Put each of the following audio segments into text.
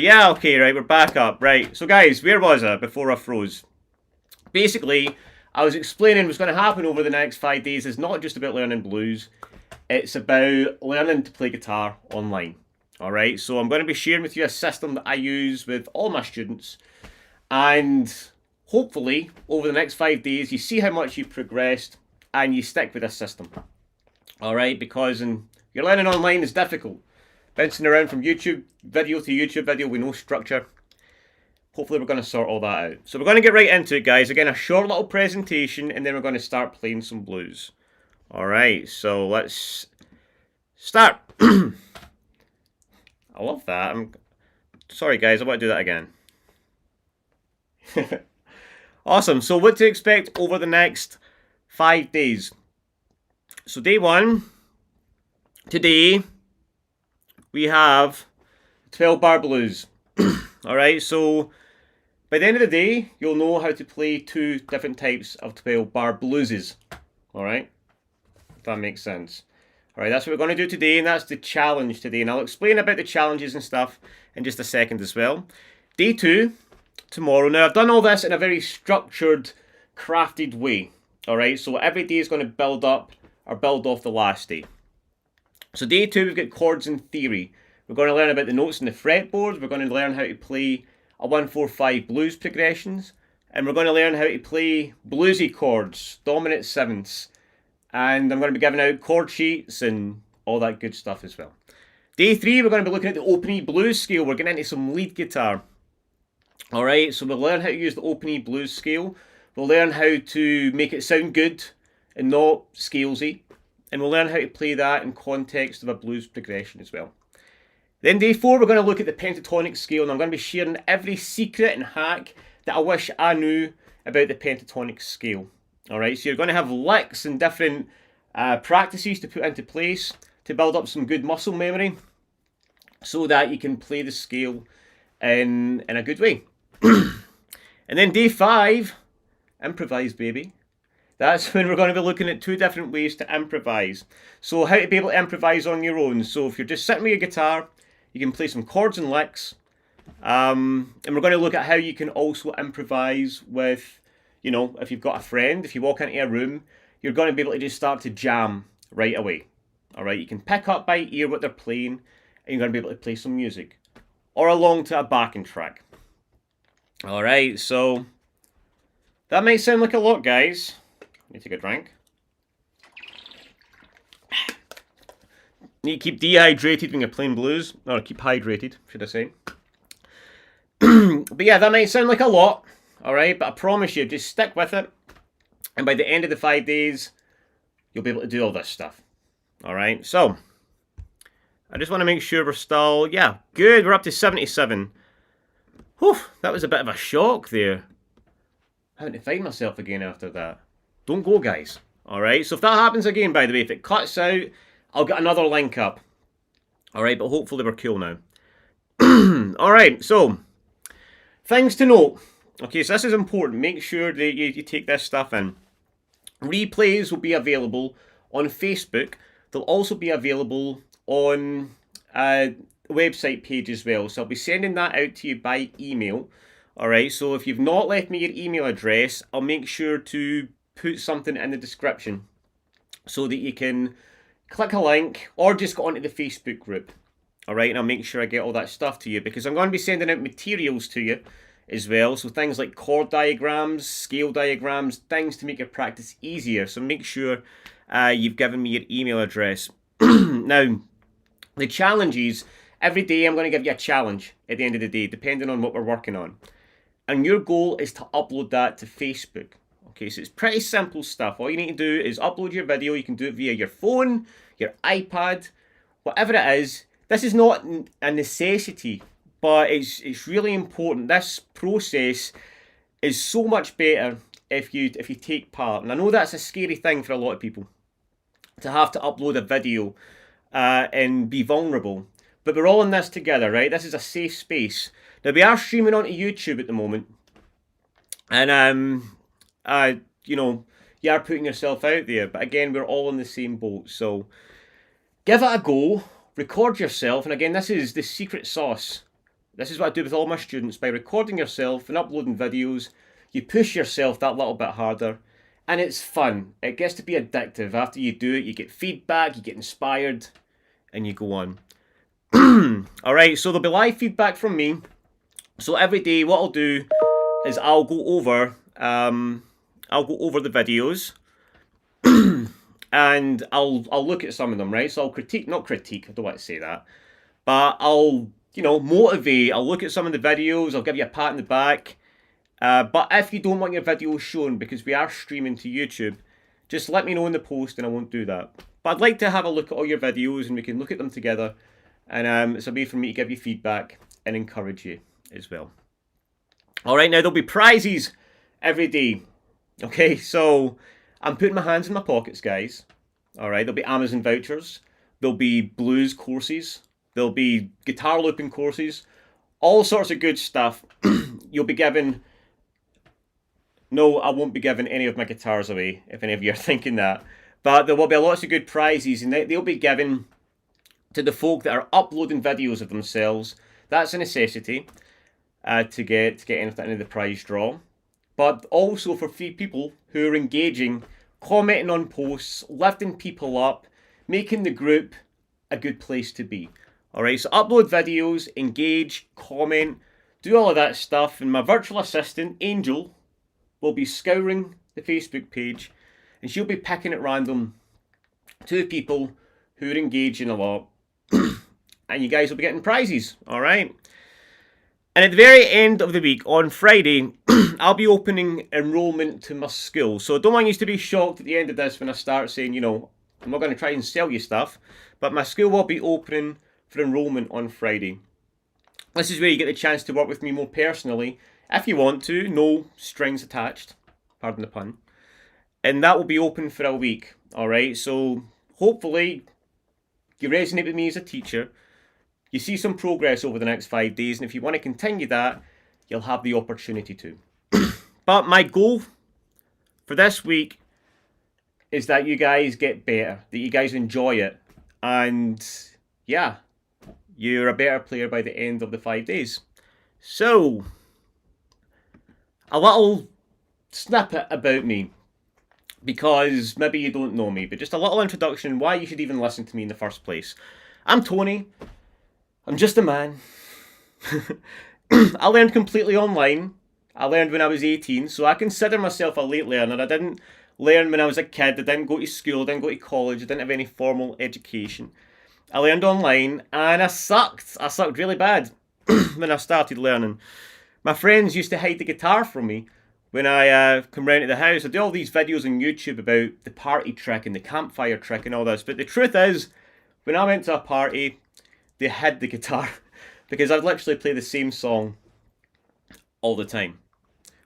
Yeah, okay, right, we're back up. Right, so guys, where was I before I froze? Basically, I was explaining what's going to happen over the next 5 days is not just about learning blues, it's about learning to play guitar online. Alright, so I'm going to be sharing with you a system that I use with all my students, and hopefully, over the next 5 days, you see how much you've progressed and you stick with this system. Alright, because your learning online is difficult. Bouncing around from YouTube video to YouTube video with no structure. Hopefully we're going to sort all that out. So we're going to get right into it, guys. Again, a short little presentation, and then we're going to start playing some blues. Alright, so let's start. I love that. Sorry, guys, I want to do that again. Awesome. So what to expect over the next 5 days. So day 1, today, we have 12 bar blues. Alright, so by the end of the day, you'll know how to play 2 different types of 12 bar blueses. Alright, if that makes sense. Alright, that's what we're going to do today, and that's the challenge today. And I'll explain about the challenges and stuff in just a second as well. Day 2, tomorrow. Now, I've done all this in a very structured, crafted way. Alright, so every day is going to build up or build off the last day. So day 2, we've got chords and theory. We're going to learn about the notes in the fretboard. We're going to learn how to play a 1-4-5 blues progressions. And we're going to learn how to play bluesy chords, dominant sevenths. And I'm going to be giving out chord sheets and all that good stuff as well. Day 3, we're going to be looking at the open E blues scale. We're getting into some lead guitar. Alright, so we'll learn how to use the open E blues scale. We'll learn how to make it sound good and not scalesy. And we'll learn how to play that in context of a blues progression as well. Then day 4, we're going to look at the pentatonic scale, and I'm going to be sharing every secret and hack that I wish I knew about the pentatonic scale. Alright, so you're going to have licks and different practices to put into place to build up some good muscle memory so that you can play the scale in a good way. And then day 5, improvise, baby. That's when we're going to be looking at 2 different ways to improvise. So how to be able to improvise on your own. So if you're just sitting with your guitar, you can play some chords and licks. And we're going to look at how you can also improvise with, you know, if you've got a friend, if you walk into a room, you're going to be able to just start to jam right away. Alright, you can pick up by ear what they're playing, and you're going to be able to play some music. Or along to a backing track. Alright, so that might sound like a lot, guys. Let me take a drink. Need to keep dehydrated when you're playing blues. Or keep hydrated, should I say. But yeah, that might sound like a lot. Alright, but I promise you, just stick with it. And by the end of the 5 days, you'll be able to do all this stuff. Alright, so I just want to make sure we're still, yeah, good. We're up to 77. Whew, that was a bit of a shock there. Having to find myself again after that. Don't go, guys. Alright, so if that happens again, by the way, if it cuts out, I'll get another link up. Alright, but hopefully we're cool now. Alright, so things to note. Okay, so this is important. Make sure that you take this stuff in. Replays will be available on Facebook. They'll also be available on a website page as well. So I'll be sending that out to you by email. Alright, so if you've not left me your email address, I'll make sure to put something in the description so that you can click a link or just go onto the Facebook group. Alright, and I'll make sure I get all that stuff to you because I'm going to be sending out materials to you as well. So things like chord diagrams, scale diagrams, things to make your practice easier. So make sure you've given me your email address. Now, the challenges, every day I'm going to give you a challenge at the end of the day, depending on what we're working on. And your goal is to upload that to Facebook. Okay, so it's pretty simple stuff. All you need to do is upload your video. You can do it via your phone, your iPad, whatever it is. This is not a necessity, but it's really important. This process is so much better if you take part. And I know that's a scary thing for a lot of people, to have to upload a video and be vulnerable. But we're all in this together, right? This is a safe space. Now, we are streaming onto YouTube at the moment. And, you know, you are putting yourself out there. But again, we're all in the same boat. So give it a go. Record yourself. And again, this is the secret sauce This is what I do with all my students. By recording yourself and uploading videos, you push yourself that little bit harder. And it's fun. It gets to be addictive. After you do it, you get feedback, you get inspired, and you go on. Alright, so there'll be live feedback from me. So every day what I'll do is I'll go over the videos and I'll look at some of them, right? So I'll not critique, I don't want to say that. But I'll, motivate. I'll look at some of the videos, I'll give you a pat in the back. But if you don't want your videos shown, because we are streaming to YouTube, just let me know in the post and I won't do that. But I'd like to have a look at all your videos and we can look at them together. And it's a way for me to give you feedback and encourage you as well. Alright, now there'll be prizes every day. Okay, so I'm putting my hands in my pockets, guys. Alright, there'll be Amazon vouchers. There'll be blues courses. There'll be guitar looping courses. All sorts of good stuff. You'll be given... No, I won't be giving any of my guitars away, if any of you are thinking that. But there will be lots of good prizes, and they'll be given to the folk that are uploading videos of themselves. That's a necessity to get anything into the prize draw. But also for people who are engaging, commenting on posts, lifting people up, making the group a good place to be. Alright, so upload videos, engage, comment, do all of that stuff, and my virtual assistant, Angel, will be scouring the Facebook page, and she'll be picking at random 2 people who are engaging a lot, and you guys will be getting prizes, alright? And at the very end of the week, on Friday, I'll be opening enrolment to my school. So I don't want you to be shocked at the end of this when I start saying, I'm not going to try and sell you stuff, but my school will be opening for enrolment on Friday. This is where you get the chance to work with me more personally, if you want to, no strings attached, pardon the pun. And that will be open for a week, alright? So hopefully you resonate with me as a teacher, you see some progress over the next 5 days, and if you want to continue that, you'll have the opportunity to. But my goal for this week is that you guys get better, that you guys enjoy it, and yeah, you're a better player by the end of the 5 days. So, a little snippet about me, because maybe you don't know me, but just a little introduction why you should even listen to me in the first place. I'm Tony. I'm just a man. I learned completely online. I learned when I was 18, so I consider myself a late learner. I didn't learn when I was a kid. I didn't go to school. I didn't go to college. I didn't have any formal education. I learned online, and I sucked. I sucked really bad when I started learning. My friends used to hide the guitar from me when I come round to the house. I do all these videos on YouTube about the party trick and the campfire trick and all this. But the truth is, when I went to a party, they hid the guitar because I'd literally play the same song all the time.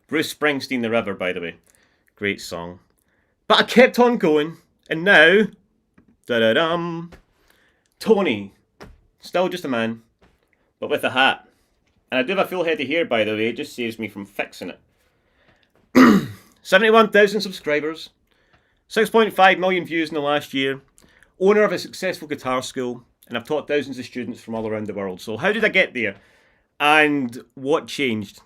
Bruce Springsteen, The River, by the way. Great song. But I kept on going, and now, da-da-dum, Tony, still just a man, but with a hat. And I do have a full head of hair, by the way, it just saves me from fixing it. 71,000 subscribers, 6.5 million views in the last year, owner of a successful guitar school, and I've taught thousands of students from all around the world. So how did I get there? And what changed?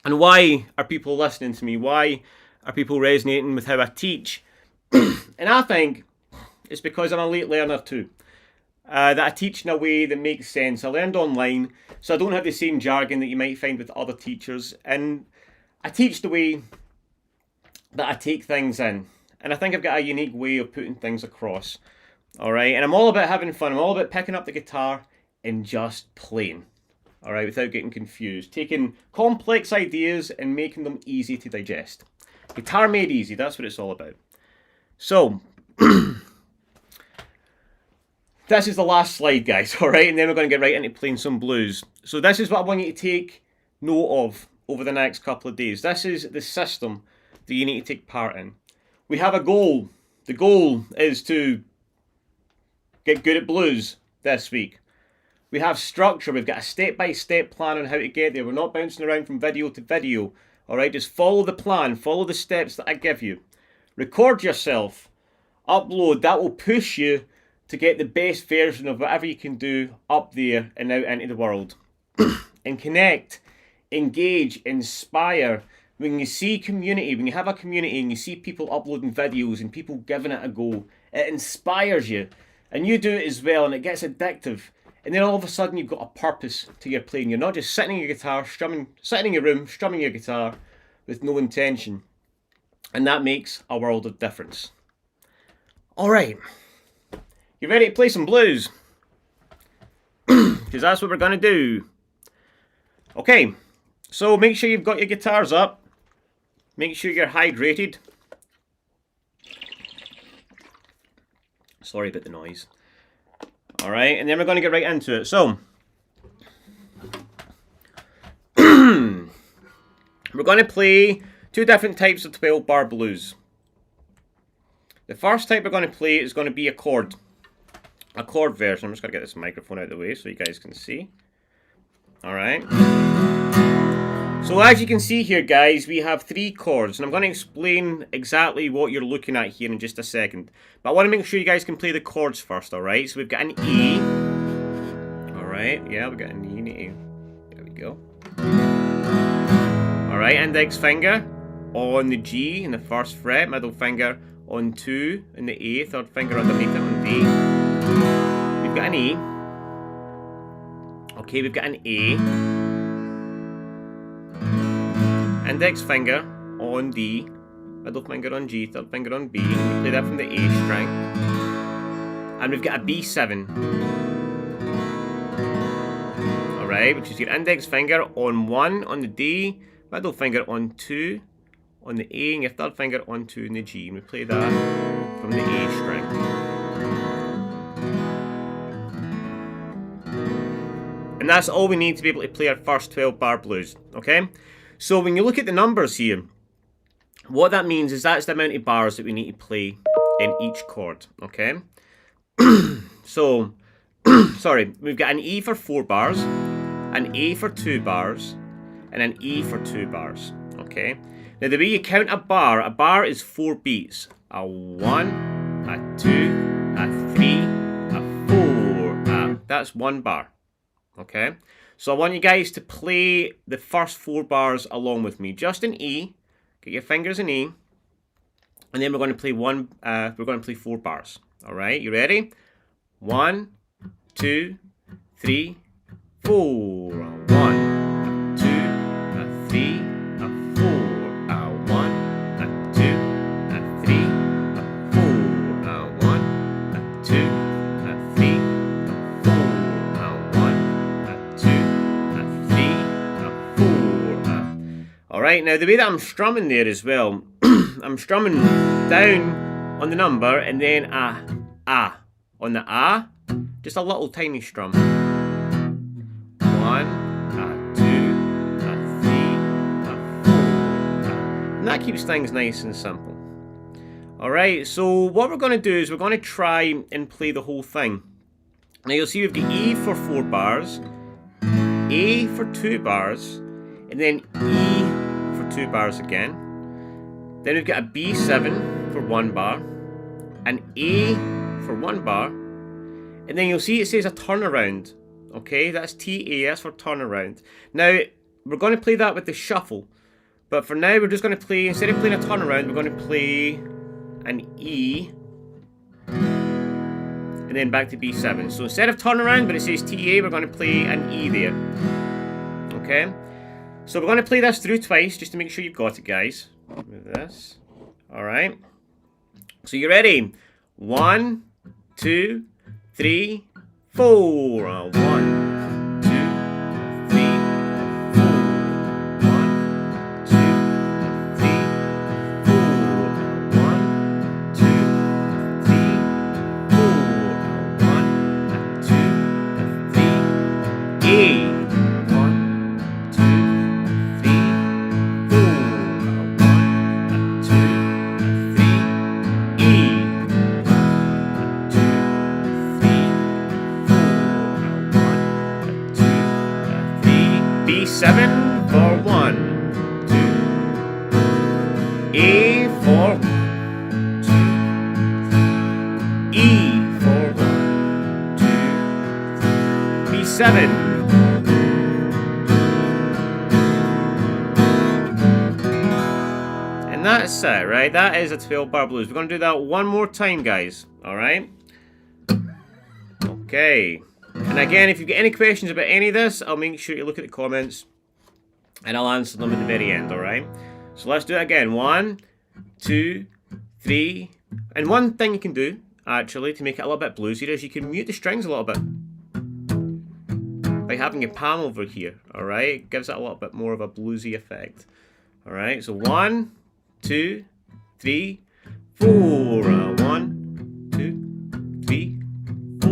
And why are people listening to me? Why are people resonating with how I teach? And I think it's because I'm a late learner too. That I teach in a way that makes sense. I learned online, so I don't have the same jargon that you might find with other teachers. And I teach the way that I take things in. And I think I've got a unique way of putting things across. Alright, and I'm all about having fun. I'm all about picking up the guitar and just playing. Alright, without getting confused. Taking complex ideas and making them easy to digest. Guitar made easy, that's what it's all about. So, this is the last slide, guys, alright? And then we're going to get right into playing some blues. So this is what I want you to take note of over the next couple of days. This is the system that you need to take part in. We have a goal. The goal is to get good at blues this week. We have structure. We've got a step-by-step plan on how to get there. We're not bouncing around from video to video. Alright, just follow the plan. Follow the steps that I give you. Record yourself. Upload. That will push you to get the best version of whatever you can do up there and out into the world. and connect, engage, inspire. When you see community, when you have a community and you see people uploading videos and people giving it a go, it inspires you. And you do it as well, and it gets addictive. And then all of a sudden you've got a purpose to your playing. You're not just sitting in your guitar, sitting in your room, strumming your guitar with no intention. And that makes a world of difference. Alright. You ready to play some blues? Because that's what we're going to do. Okay. So make sure you've got your guitars up. Make sure you're hydrated. Sorry about the noise. Alright, and then we're going to get right into it. So, we're going to play two different types of 12-bar blues. The first type we're going to play is going to be a chord version. I'm just going to get this microphone out of the way so you guys can see. Alright. So as you can see here, guys, we have 3 chords, and I'm going to explain exactly what you're looking at here in just a second. But I want to make sure you guys can play the chords first, alright? So we've got an E. Alright, yeah, we've got an E and an A. There we go. Alright, index finger on the G in the first fret, middle finger on 2 in the A, third finger underneath it on D. We've got an E. Okay, we've got an A. Index finger on D, middle finger on G, third finger on B. We play that from the A string. And we've got a B7. Alright, which is your index finger on 1 on the D, middle finger on 2 on the A, and your third finger on 2 in the G. And we play that from the A string. And that's all we need to be able to play our first 12-bar blues, okay? So when you look at the numbers here, what that means is that's the amount of bars that we need to play in each chord, okay? So, sorry, we've got an E for 4 bars, an A for 2 bars, and an E for 2 bars, okay? Now the way you count a bar is 4 beats. A 1, a 2, a 3, a 4, that's 1 bar, okay? So I want you guys to play the first 4 bars along with me. Just in E, get your fingers in E, and then we're going to play we're going to play 4 bars. All right, you ready? 1, 2, 3, 4. 1, 2, 3, 4. 1, 2, 3, 4. 1, 2, 3, 4. 1, 2, 3, 4. Alright, now the way that I'm strumming there as well, I'm strumming down on the number and then on the just a little tiny strum. 1, 2, 3, 4. And that keeps things nice and simple. Alright, so what we're going to do is we're going to try and play the whole thing. Now you'll see we've got E for 4 bars, A for 2 bars, and then E for 2 bars again. Then we've got a B7 for 1 bar, an A for 1 bar, and then you'll see it says a turnaround. Okay, that's TA, that's for turnaround. Now, we're going to play that with the shuffle, but for now we're just going to play, instead of playing a turnaround, we're going to play an E, and then back to B7. So instead of turnaround, but it says TA, we're going to play an E there. Okay, so we're going to play this through twice, just to make sure you've got it, guys. With this. Alright. So you ready? 1, 2, 3, 4. 1, 2, 3, 4. 1, 2, 3, 4. 1, 2, 3, 4. 1, 2, 3, 8. B7 for 1, 2, A for 1, 2, E for 1, 2, B7, that's it, right? That is a 12-bar blues. We're going to do that one more time, guys. Alright? Okay. And again, if you've got any questions about any of this, I'll make sure you look at the comments and I'll answer them at the very end, alright? So let's do it again. 1, 2, 3. And one thing you can do, actually, to make it a little bit bluesier is you can mute the strings a little bit. By having your palm over here, alright? It gives it a little bit more of a bluesy effect. Alright, so 1, 2, 3, 4. 1, 2, 3, 4.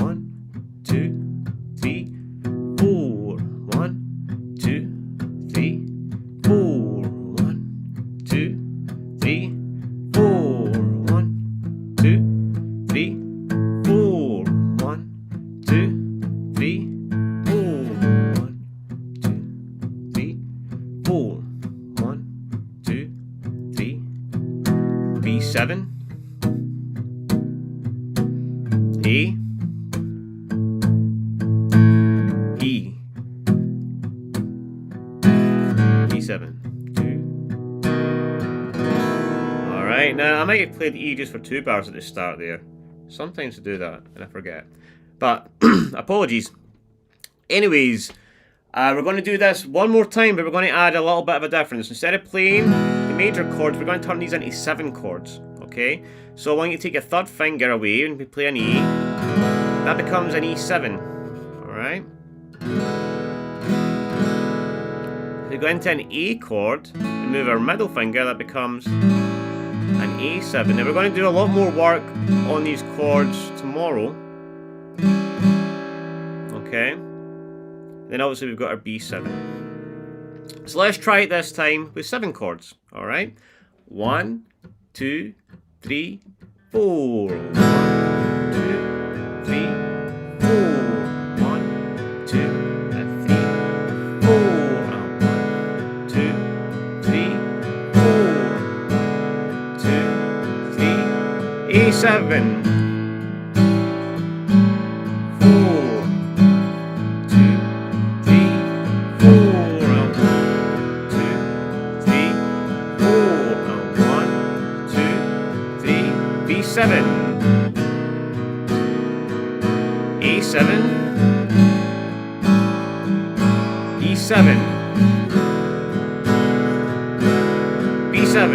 1, 2, 3, 4. 1, 2, 3, 4. 1, 2, 3, 4. 1, 2, 3, 4. 1, 2, 3, 4. 1, 2, 3, 4. 1, 2, 3. B7. A. E. E7. 2. Alright, now I might have played E just for 2 bars at the start there. Sometimes I do that and I forget. But, apologies. Anyways, we're going to do this one more time, but we're going to add a little bit of a difference. Instead of playing the major chords, we're going to turn these into 7 chords, okay? So I want you to take your third finger away and we play an E. That becomes an E7, alright? If we go into an A chord and move our middle finger, that becomes an A7. Now we're going to do a lot more work on these chords tomorrow, okay? Then obviously we've got our B7. So let's try it this time with 7 chords, alright? 1, 2, 3, 4. 1, 2, 3, 4. 1, 2, 3, 4. 1, 2, 3, 4. 1, 2, 3, A7. B7, A7, E7, B7.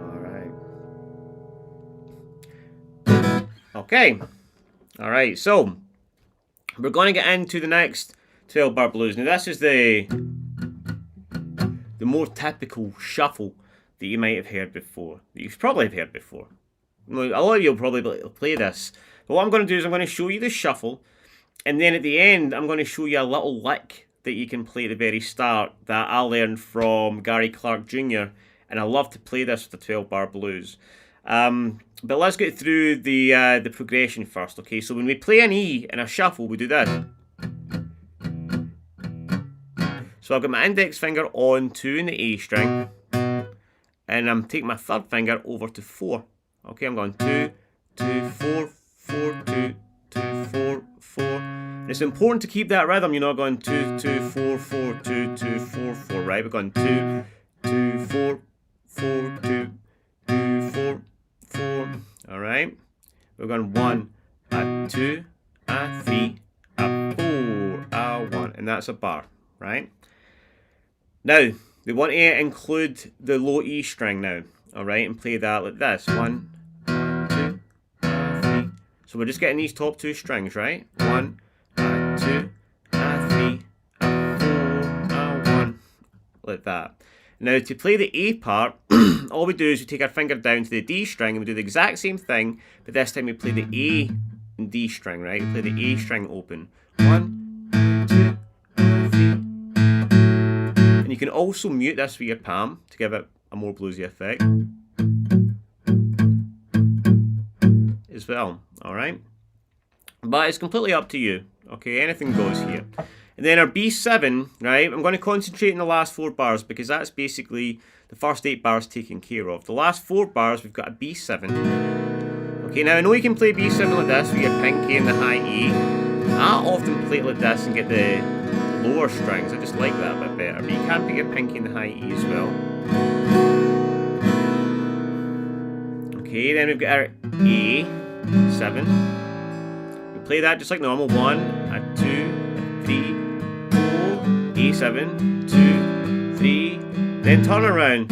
Alright. Okay. Alright, so we're going to get into the next 12-bar blues. Now this is the more typical shuffle that you might have heard before. That you've probably heard before. A lot of you will probably play this. But what I'm going to do is I'm going to show you the shuffle, and then at the end I'm going to show you a little lick that you can play at the very start that I learned from Gary Clark Jr. And I love to play this with the 12-bar blues. But let's get through the progression first. Okay, so when we play an E in a shuffle, we do this. So I've got my index finger on 2 in the A string, and I'm taking my third finger over to 4. Okay, I'm going 2, 2, 4, 4, 2, 2, 4, 4. And it's important to keep that rhythm. You're not going 2, 2, 4, 4, 2, 2, 4, 4, right? We're going 2, 2, 4, 4, 2, 2, 4, 4. All right? We're going 1, a 2, a 3, a 4, a 1. And that's a bar, right? Now, we want to include the low E string now, alright, and play that like this. 1, 2, 3. So we're just getting these top 2 strings, right? 1, 2, 3, 4, 1, like that. Now, to play the A part, all we do is we take our finger down to the D string and we do the exact same thing, but this time we play the A and D string, right? We play the A string open. 1, and you can also mute this with your palm to give it a more bluesy effect as well, alright? But it's completely up to you, okay? Anything goes here. And then our B7, right? I'm going to concentrate on the last 4 bars because that's basically the first 8 bars taken care of. The last 4 bars, we've got a B7. Okay, now I know you can play B7 like this with your pinky and the high E, I often play it like this and get the lower strings. I just like that a bit better. But you can pick your pinky in the high E as well. Okay, then we've got our A7. We play that just like normal. 1, a 2, a 3, 4, A7, 2, 3, then turn around.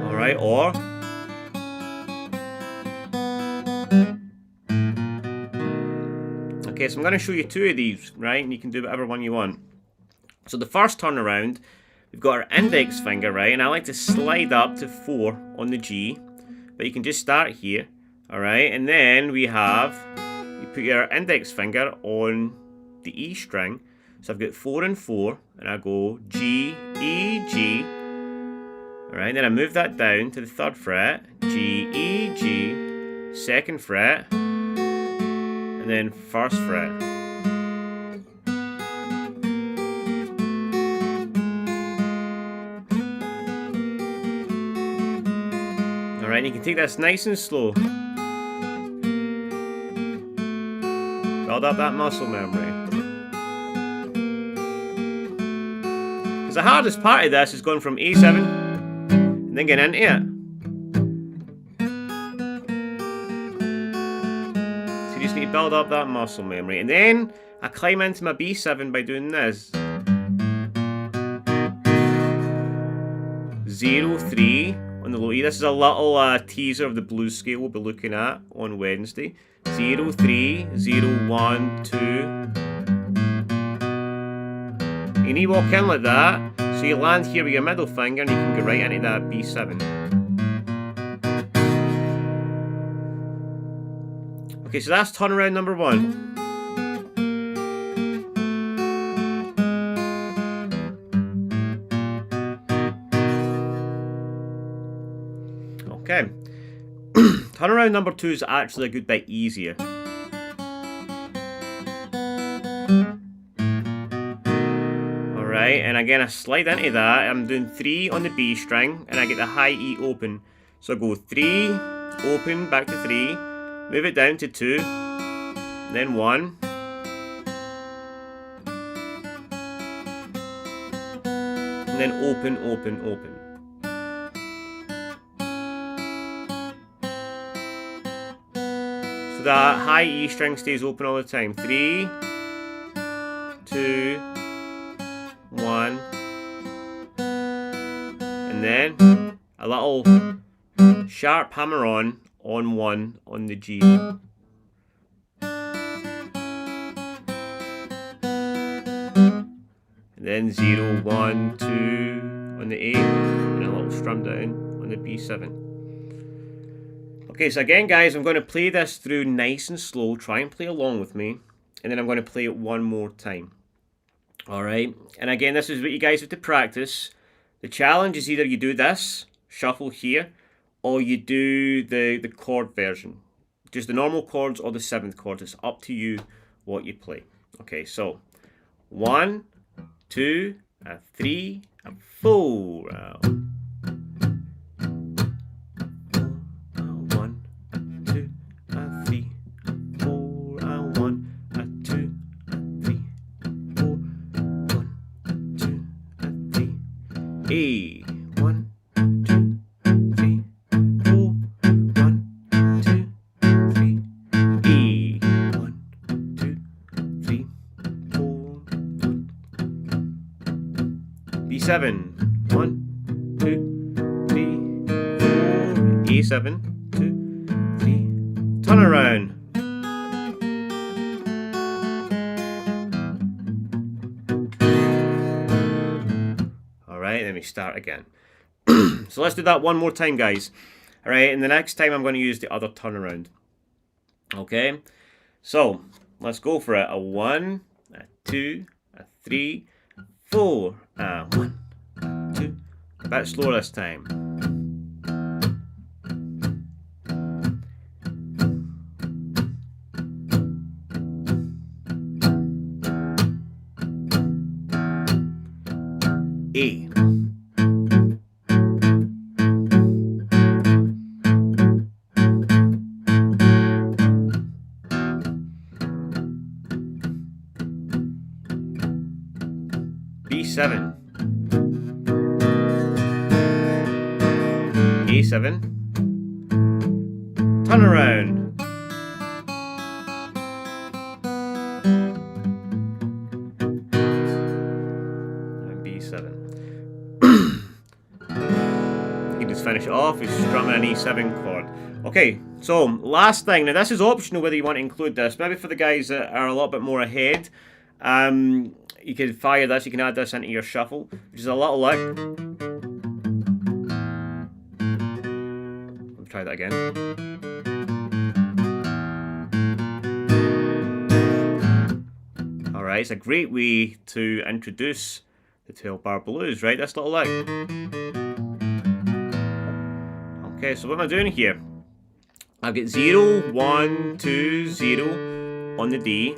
Alright, or okay, so I'm going to show you 2 of these, right? And you can do whatever one you want. So the first turn around, we've got our index finger, right? And I like to slide up to 4 on the G. But you can just start here, alright? And then we have, you put your index finger on the E string. So I've got 4 and 4, and I go G, E, G. Alright, then I move that down to the 3rd fret, G, E, G, 2nd fret, and then 1st fret. Alright, you can take this nice and slow. Build up that muscle memory. Because the hardest part of this is going from A7 and then getting into it. So you just need to build up that muscle memory. And then I climb into my B7 by doing this. 0, 3 on the low E. This is a little teaser of the blues scale we'll be looking at on Wednesday. 0, 3, 0, 1, 2. You need to walk in like that, so you land here with your middle finger and you can go right into that B7. Okay, so that's turnaround number 1. Okay, turnaround number 2 is actually a good bit easier. Alright, and again I slide into that. I'm doing 3 on the B string and I get the high E open. So I go 3, open, back to 3, move it down to 2, then 1, and then open, open, open. So that high E string stays open all the time. 3, 2, 1, and then a little sharp hammer on 1 on the G. And then 0, 1, 2 on the A, and a little strum down on the B7. Okay, so again guys, I'm going to play this through nice and slow, try and play along with me, and then I'm going to play it one more time. Alright, and again this is what you guys have to practice. The challenge is either you do this, shuffle here, or you do the chord version. Just the normal chords or the 7th chord, it's up to you what you play. Okay, so 1, 2, 3, 4. 1, 2, 3, 4. 1, 2, 3, 4. 1, 2, 3. A. 1, 2, 3, 4. 1, 2, 3. E. 1, 2, 3, 4. B7. 1, 2, 3, 4. A7. 2, 3. Turn around. Alright, then we start again. So let's do that one more time, guys. Alright, and the next time I'm going to use the other turnaround. Okay, so let's go for it. A 1, a 2, a 3, 4. 1, 2. A bit slower this time. A. A7, A7, turn around, and B7. You can just finish it off with strumming an E7 chord. Okay, so last thing. Now this is optional whether you want to include this. Maybe for the guys that are a little bit more ahead, you can fire this. You can add this into your shuffle, which is a little lick. Let's try that again. All right, it's a great way to introduce the 12-bar blues, right? This little lick. Okay, so what am I doing here? I've got 0, 1, 2, 0 on the D.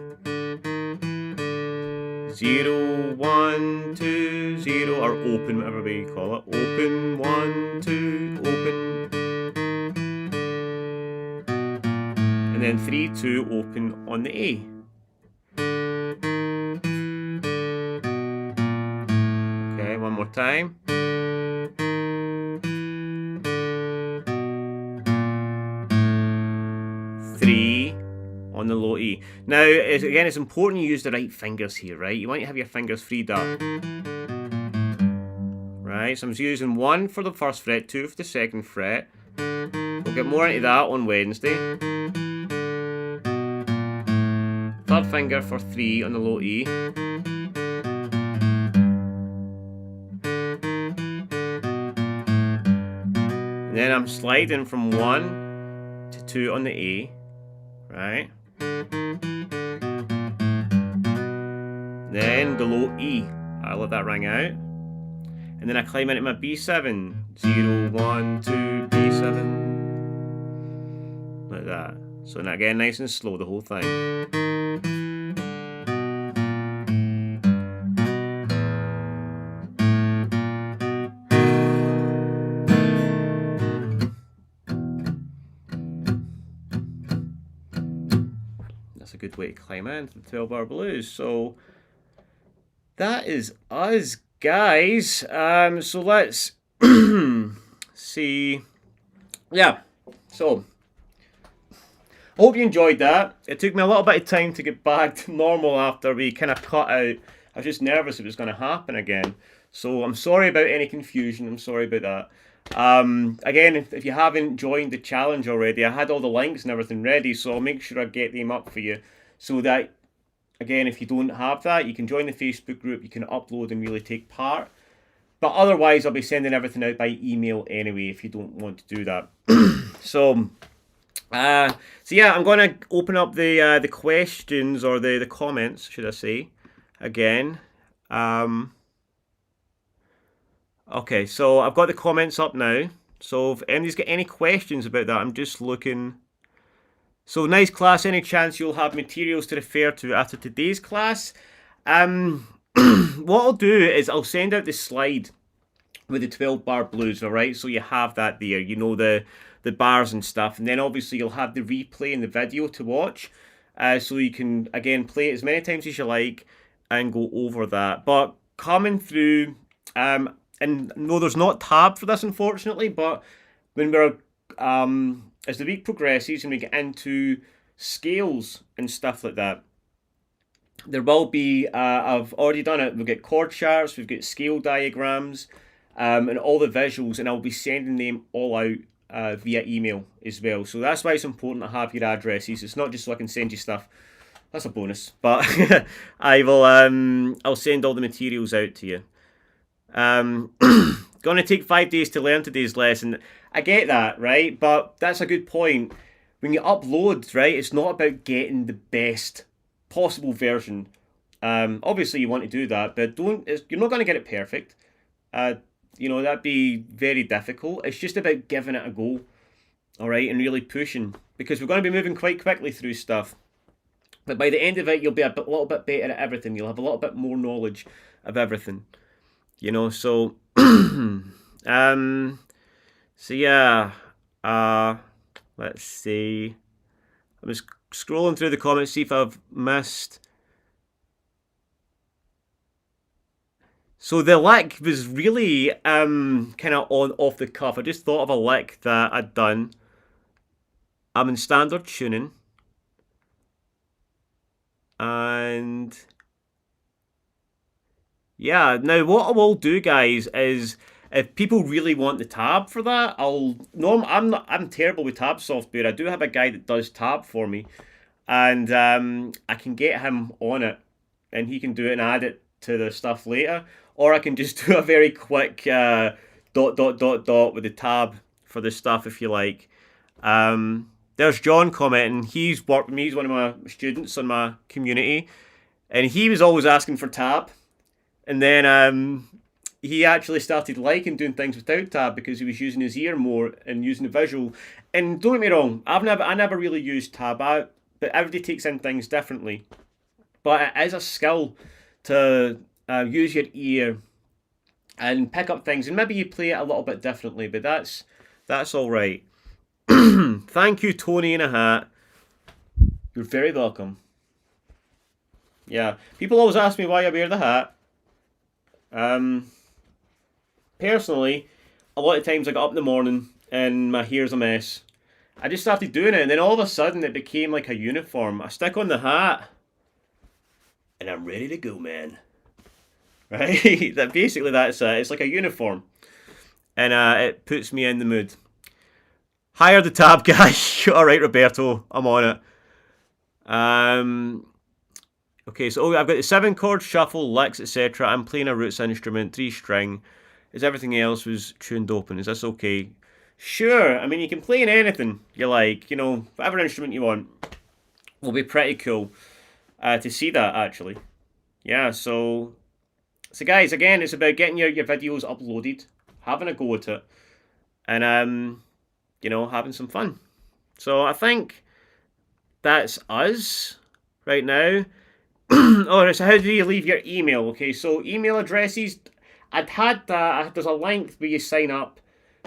0, 1, 2, 0, or open, whatever way you call it. Open, 1, 2, open. And then 3, 2, open on the A. Okay, one more time. 3 on the low E. Now, again, it's important you use the right fingers here, right? You want to have your fingers freed up. Right, so I'm using 1 for the first fret, 2 for the second fret. We'll get more into that on Wednesday. Third finger for 3 on the low E. And then I'm sliding from 1 to 2 on the A. Right? Then the low E. I let that ring out. And then I climb into my B7. 0, 1, 2, B7. Like that. So now again, nice and slow, the whole thing. That's a good way to climb into the 12-bar blues. So that is us, guys. So let's see. Yeah, so I hope you enjoyed that. It took me a little bit of time to get back to normal after we kind of cut out. I was just nervous it was going to happen again. So I'm sorry about any confusion. I'm sorry about that. Again, if you haven't joined the challenge already, I had all the links and everything ready, so I'll make sure I get them up for you so that, again, if you don't have that, you can join the Facebook group, you can upload and really take part. But otherwise, I'll be sending everything out by email anyway if you don't want to do that. So yeah, I'm going to open up the questions, or the comments, should I say, again. Okay, so I've got the comments up now. So if anybody's got any questions about that, I'm just looking. So nice class. Any chance you'll have materials to refer to after today's class? What I'll do is I'll send out the slide with the 12-bar blues, all right? So you have that there, you know, the bars and stuff. And then obviously you'll have the replay and the video to watch. So you can, again, play it as many times as you like and go over that. But coming through, and no, there's not tab for this, unfortunately, but when we're, as the week progresses and we get into scales and stuff like that, there will be, I've already done it, we've got chord charts, we've got scale diagrams, and all the visuals, and I'll be sending them all out via email as well. So that's why it's important to have your addresses. It's not just so I can send you stuff. That's a bonus. But I will, I'll send all the materials out to you. Going to take 5 days to learn today's lesson. I get that, right? But that's a good point. When you upload, right, it's not about getting the best possible version. Obviously you want to do that, but you're not going to get it perfect. You know, that'd be very difficult. It's just about giving it a go, all right, and really pushing, because we're going to be moving quite quickly through stuff. But by the end of it, you'll be a little bit better at everything. You'll have a little bit more knowledge of everything, you know. So, so yeah. Let's see. I'm just scrolling through the comments, see if I've missed. So the lick was really kind of on off the cuff. I just thought of a lick that I'd done. I'm in standard tuning. And yeah, now what I will do, guys, is if people really want the tab for that, I'm terrible with tab software. I do have a guy that does tab for me, and I can get him on it, and he can do it and add it to the stuff later, or I can just do a very quick dot with the tab for the stuff if you like. There's John commenting. He's worked with me. He's one of my students in my community, and he was always asking for tab. And then he actually started liking doing things without tab because he was using his ear more and using the visual. And don't get me wrong, I never really used tab out, but everybody takes in things differently. But it is a skill to use your ear and pick up things, and maybe you play it a little bit differently, but that's all right. Thank you, Tony in a hat. You're very welcome. Yeah, people always ask me why I wear the hat. Personally, a lot of times I got up in the morning and my hair's a mess. I just started doing it, and then all of a sudden it became like a uniform. I stick on the hat, and I'm ready to go, man. Right? Basically that's it. It's like a uniform, and it puts me in the mood. Hire the tab guy. All right, Roberto, I'm on it. Okay, so I've got the 7-chord shuffle, licks, etc. I'm playing a roots instrument, 3-string. Is everything else was tuned open? Is this okay? Sure. I mean, you can play in anything you like. You know, whatever instrument you want. Will be pretty cool to see that, actually. Yeah, so guys, again, it's about getting your videos uploaded, having a go at it, and, you know, having some fun. So I think that's us right now. Alright, so how do you leave your email? Okay, so email addresses, I'd had that. There's a link where you sign up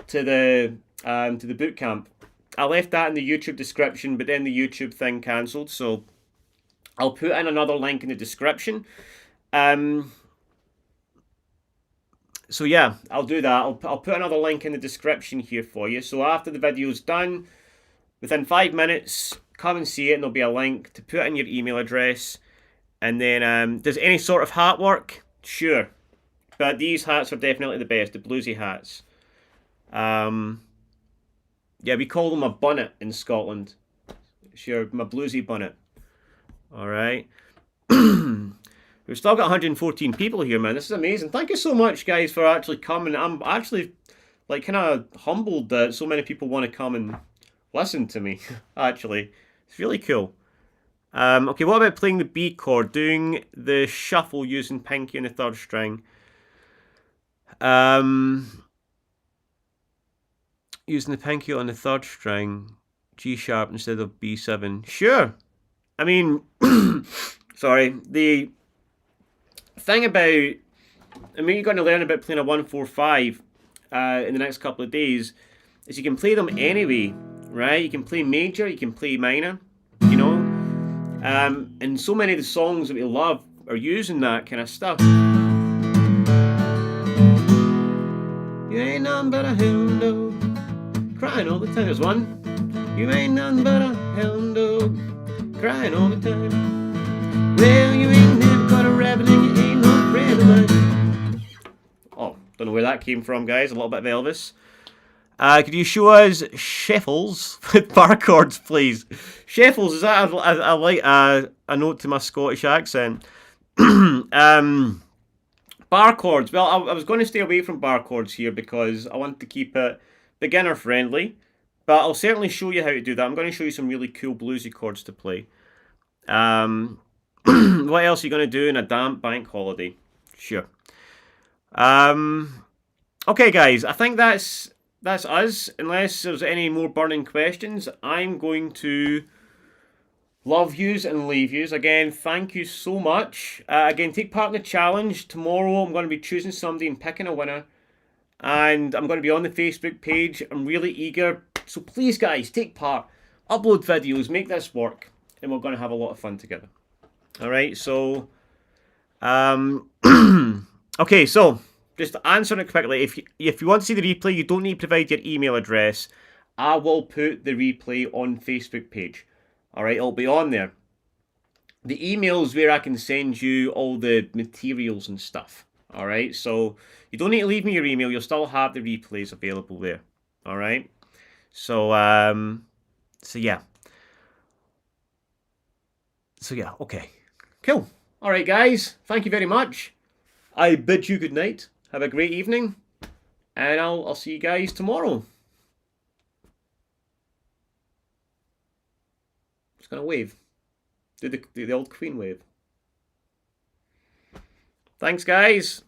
to the bootcamp. I left that in the YouTube description, but then the YouTube thing cancelled, so I'll put in another link in the description. So yeah, I'll do that. I'll put another link in the description here for you. So after the video's done, within 5 minutes, come and see it, and there'll be a link to put in your email address. And then, does any sort of hat work? Sure. But these hats are definitely the best, the bluesy hats. Yeah, we call them a bunnet in Scotland. Sure, my bluesy bunnet. Alright. We've still got 114 people here, man. This is amazing. Thank you so much, guys, for actually coming. I'm actually, like, kind of humbled that so many people want to come and listen to me, actually. It's really cool. Okay, what about playing the B chord? Doing the shuffle using pinky on the 3rd string. Using the pinky on the 3rd string, G sharp instead of B7. Sure. I mean, sorry. The thing about, I mean, you're going to learn about playing a 1-4-5 in the next couple of days, is you can play them anyway, right? You can play major, you can play minor, you know. And so many of the songs that we love are using that kind of stuff. You ain't nothing but a hound dog, crying all the time. There's one. You ain't nothing but a hound dog, crying all the time. Well, you ain't never caught a rabbit and you ain't no friend of mine. Oh, don't know where that came from, guys. A little bit of Elvis. Could you show us shuffles with bar chords, please? Shuffles, is that a note to my Scottish accent? Bar chords. Well, I was going to stay away from bar chords here because I want to keep it beginner friendly. But I'll certainly show you how to do that. I'm going to show you some really cool bluesy chords to play. What else are you going to do in a damp bank holiday? Sure. Okay, guys. I think that's us. Unless there's any more burning questions, I'm going to love yous and leave yous. Again, thank you so much. Again, take part in the challenge. Tomorrow I'm going to be choosing somebody and picking a winner. And I'm going to be on the Facebook page. I'm really eager. So please, guys, take part. Upload videos. Make this work. And we're going to have a lot of fun together. Alright, so Okay, so just answering it quickly. If you want to see the replay, you don't need to provide your email address. I will put the replay on Facebook page. All right, it'll be on there. The email is where I can send you all the materials and stuff. All right, so you don't need to leave me your email. You'll still have the replays available there. All right. So yeah. Okay. Cool. All right, guys. Thank you very much. I bid you good night. Have a great evening, and I'll see you guys tomorrow. Just gonna wave. Do the old Queen wave. Thanks, guys.